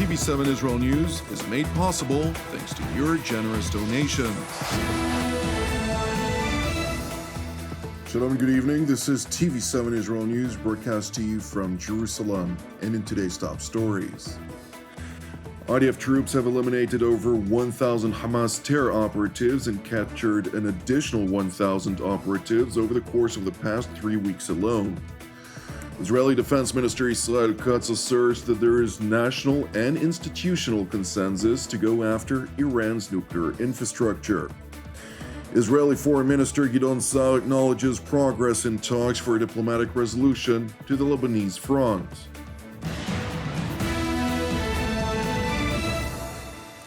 TV7 Israel News is made possible thanks to your generous donations. Shalom and good evening. This is TV7 Israel News broadcast to you from Jerusalem, and in today's top stories. IDF troops have eliminated over 1,000 Hamas terror operatives and captured an additional 1,000 operatives over the course of the past 3 weeks alone. Israeli Defense Minister Yisrael Katz asserts that there is national and institutional consensus to go after Iran's nuclear infrastructure. Israeli Foreign Minister Gideon Saar acknowledges progress in talks for a diplomatic resolution to the Lebanese front.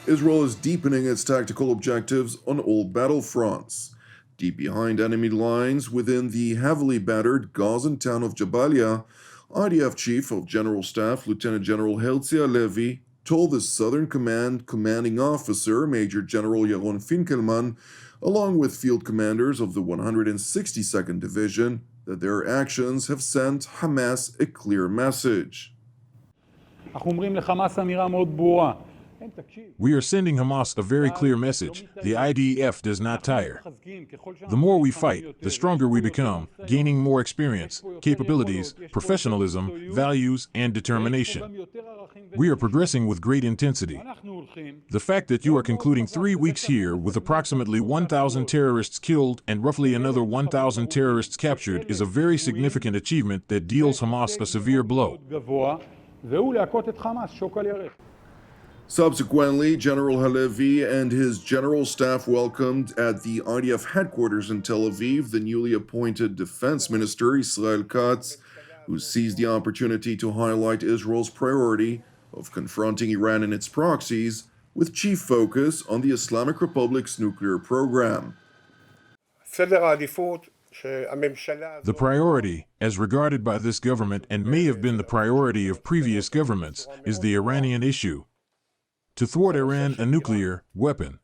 Israel is deepening its tactical objectives on all battlefronts. Deep behind enemy lines within the heavily battered Gazan town of Jabalia, IDF Chief of General Staff Lieutenant General Herzi Halevi told the Southern Command Commanding Officer Major General Yaron Finkelman, along with field commanders of the 162nd Division, that their actions have sent Hamas a clear message. We are sending Hamas a very clear message. The IDF does not tire. The more we fight, the stronger we become, gaining more experience, capabilities, professionalism, values, and determination. We are progressing with great intensity. The fact that you are concluding 3 weeks here with approximately 1,000 terrorists killed and roughly another 1,000 terrorists captured is a very significant achievement that deals Hamas a severe blow. Subsequently, General Halevi and his general staff welcomed at the IDF headquarters in Tel Aviv the newly appointed Defense Minister Yisrael Katz, who seized the opportunity to highlight Israel's priority of confronting Iran and its proxies, with chief focus on the Islamic Republic's nuclear program. The priority, as regarded by this government and may have been the priority of previous governments, is the Iranian issue. To thwart Iran a nuclear weapon.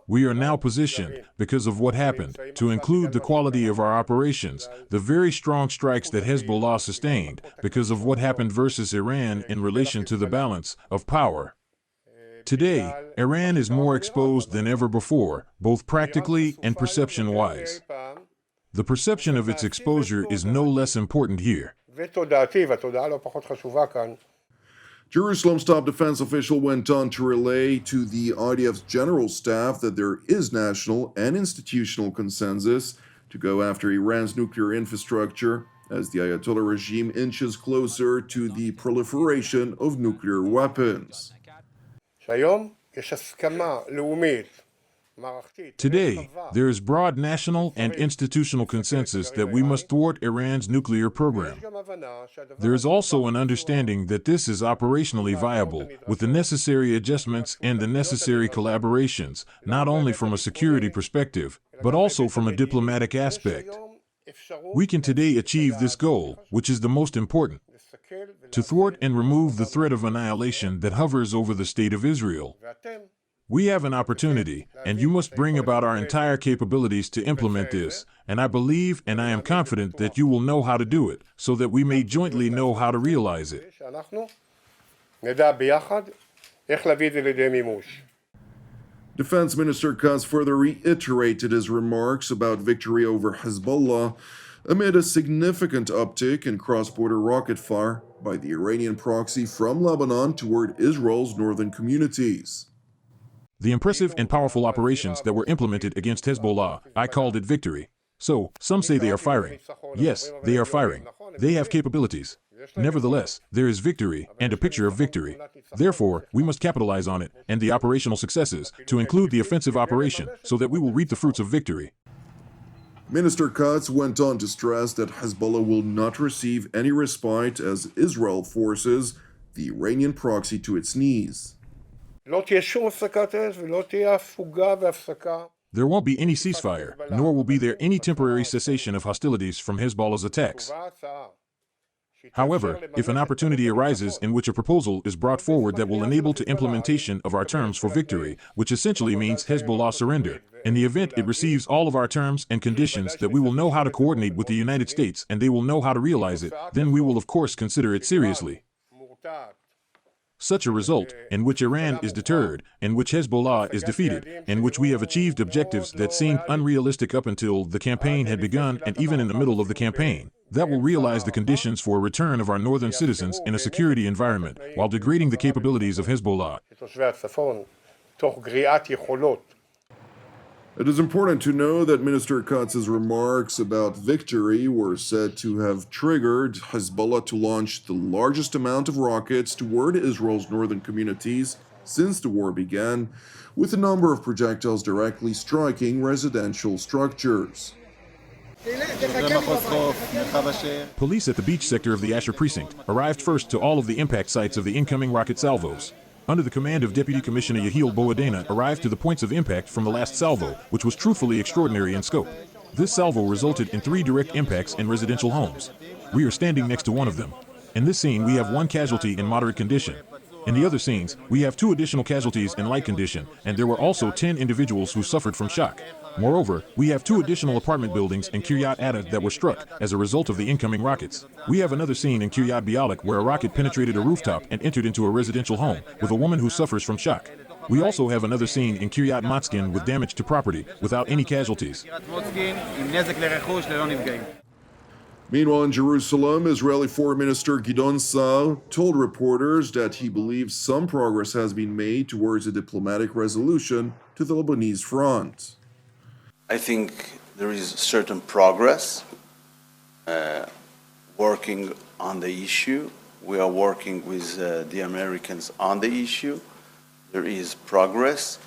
We are now positioned, because of what happened, to include the quality of our operations, the very strong strikes that Hezbollah sustained, because of what happened versus Iran in relation to the balance of power. Today, Iran is more exposed than ever before, both practically and perception-wise. The perception of its exposure is no less important here. Jerusalem's top defense official went on to relay to the IDF's general staff that there is national and institutional consensus to go after Iran's nuclear infrastructure as the Ayatollah regime inches closer to the proliferation of nuclear weapons. Today, there is broad national and institutional consensus that we must thwart Iran's nuclear program. There is also an understanding that this is operationally viable, with the necessary adjustments and the necessary collaborations, not only from a security perspective, but also from a diplomatic aspect. We can today achieve this goal, which is the most important: to thwart and remove the threat of annihilation that hovers over the state of Israel. We have an opportunity, and you must bring about our entire capabilities to implement this, and I believe and I am confident that you will know how to do it, so that we may jointly know how to realize it. Defense Minister Katz further reiterated his remarks about victory over Hezbollah amid a significant uptick in cross-border rocket fire by the Iranian proxy from Lebanon toward Israel's northern communities. The impressive and powerful operations that were implemented against Hezbollah, I called it victory. So, some say they are firing. Yes, they are firing. They have capabilities. Nevertheless, there is victory and a picture of victory. Therefore, we must capitalize on it and the operational successes to include the offensive operation so that we will reap the fruits of victory. Minister Katz went on to stress that Hezbollah will not receive any respite as Israel forces the Iranian proxy to its knees. There won't be any ceasefire, nor will be there any temporary cessation of hostilities from Hezbollah's attacks. However, if an opportunity arises in which a proposal is brought forward that will enable the implementation of our terms for victory, which essentially means Hezbollah surrender, in the event it receives all of our terms and conditions that we will know how to coordinate with the United States and they will know how to realize it, then we will of course consider it seriously. Such a result, in which Iran is deterred, in which Hezbollah is defeated, in which we have achieved objectives that seemed unrealistic up until the campaign had begun and even in the middle of the campaign, that will realize the conditions for a return of our northern citizens in a security environment while degrading the capabilities of Hezbollah. It is important to know that Minister Katz's remarks about victory were said to have triggered Hezbollah to launch the largest amount of rockets toward Israel's northern communities since the war began, with a number of projectiles directly striking residential structures. Police at the beach sector of the Asher precinct arrived first to all of the impact sites of the incoming rocket salvos. Under the command of Deputy Commissioner Yehiel Boadena, arrived to the points of impact from the last salvo, which was truthfully extraordinary in scope. This salvo resulted in 3 direct impacts in residential homes. We are standing next to one of them. In this scene, we have 1 casualty in moderate condition. In the other scenes, we have 2 additional casualties in light condition, and there were also 10 individuals who suffered from shock. Moreover, we have 2 additional apartment buildings in Kiryat Atta that were struck as a result of the incoming rockets. We have another scene in Kiryat Bialik where a rocket penetrated a rooftop and entered into a residential home with a woman who suffers from shock. We also have another scene in Kiryat Motzkin with damage to property without any casualties. Meanwhile, in Jerusalem, Israeli Foreign Minister Gideon Saar told reporters that he believes some progress has been made towards a diplomatic resolution to the Lebanese front. I think there is certain progress working on the issue. We are working with the Americans on the issue. There is progress,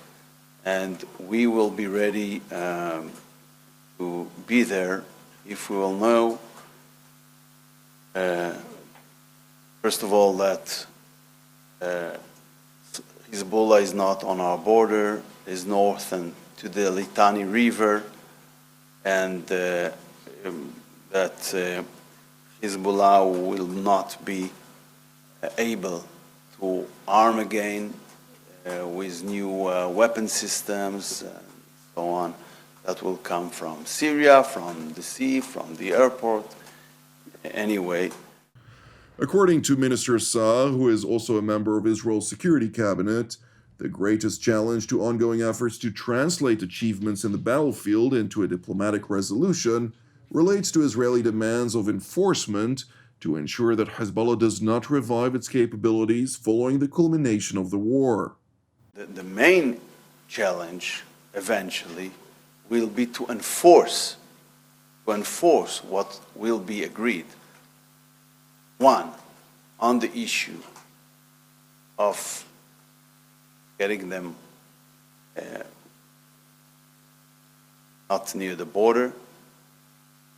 and we will be ready to be there if we will know, first of all, that Hezbollah is not on our border, is northern to the Litani River, and that Hezbollah will not be able to arm again with new weapon systems and so on. That will come from Syria, from the sea, from the airport, anyway. According to Minister Saar, who is also a member of Israel's Security Cabinet, the greatest challenge to ongoing efforts to translate achievements in the battlefield into a diplomatic resolution relates to Israeli demands of enforcement to ensure that Hezbollah does not revive its capabilities following the culmination of the war. The main challenge eventually will be to enforce what will be agreed. 1, on the issue of getting them not near the border,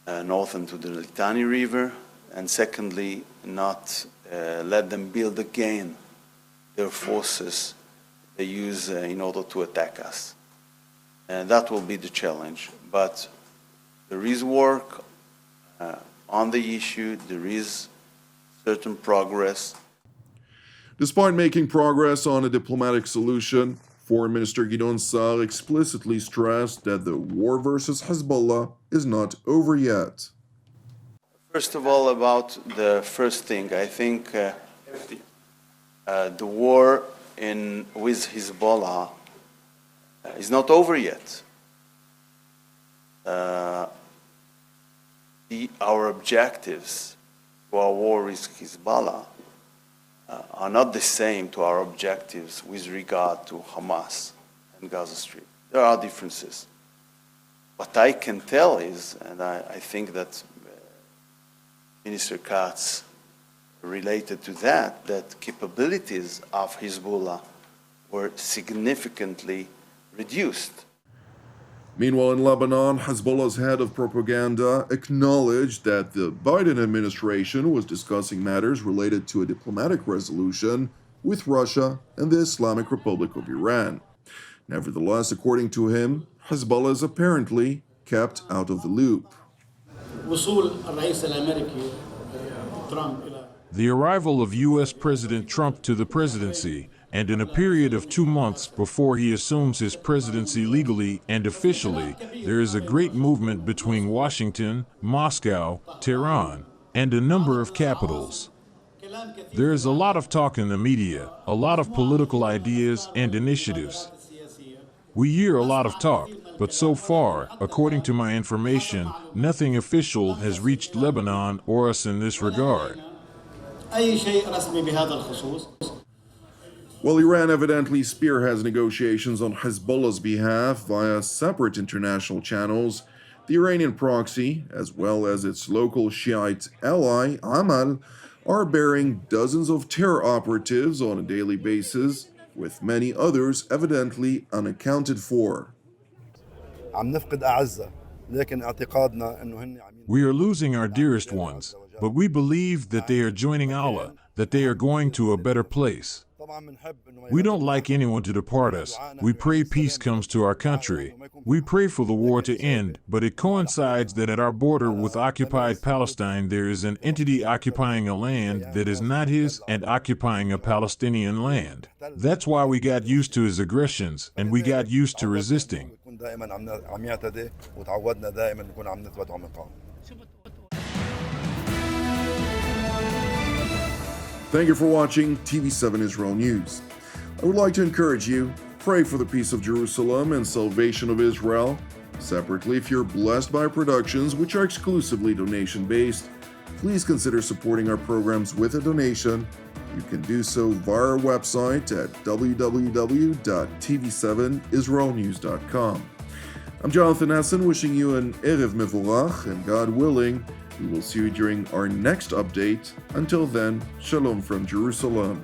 northern to the Litani River, and secondly, not let them build again their forces they use in order to attack us. And that will be the challenge. But there is work on the issue, there is certain progress. Despite making progress on a diplomatic solution, Foreign Minister Gideon Saar explicitly stressed that the war versus Hezbollah is not over yet. First of all, about the first thing, I think the war with Hezbollah is not over yet. Our objectives to our war with Hezbollah are not the same to our objectives with regard to Hamas and Gaza Strip. There are differences. What I can tell is, and I think that Minister Katz related to that capabilities of Hezbollah were significantly reduced. Meanwhile, in Lebanon, Hezbollah's head of propaganda acknowledged that the Biden administration was discussing matters related to a diplomatic resolution with Russia and the Islamic Republic of Iran. Nevertheless, according to him, Hezbollah is apparently kept out of the loop. The arrival of U.S. President Trump to the presidency, and in a period of 2 months before he assumes his presidency legally and officially, there is a great movement between Washington, Moscow, Tehran, and a number of capitals. There is a lot of talk in the media, a lot of political ideas and initiatives. We hear a lot of talk, but so far, according to my information, nothing official has reached Lebanon or us in this regard. While Iran evidently spearheads negotiations on Hezbollah's behalf via separate international channels, the Iranian proxy, as well as its local Shiite ally, Amal, are bearing dozens of terror operatives on a daily basis, with many others evidently unaccounted for. We are losing our dearest ones, but we believe that they are joining Allah, that they are going to a better place. We don't like anyone to depart us. We pray peace comes to our country. We pray for the war to end, but it coincides that at our border with occupied Palestine there is an entity occupying a land that is not his and occupying a Palestinian land. That's why we got used to his aggressions, and we got used to resisting. Thank you for watching TV7 Israel News. I would like to encourage you, pray for the peace of Jerusalem and salvation of Israel. Separately, if you're blessed by productions which are exclusively donation-based, please consider supporting our programs with a donation. You can do so via our website at www.tv7israelnews.com. I'm Jonathan Essen, wishing you an Erev Mevorach, and God willing, we will see you during our next update. Until then, Shalom from Jerusalem.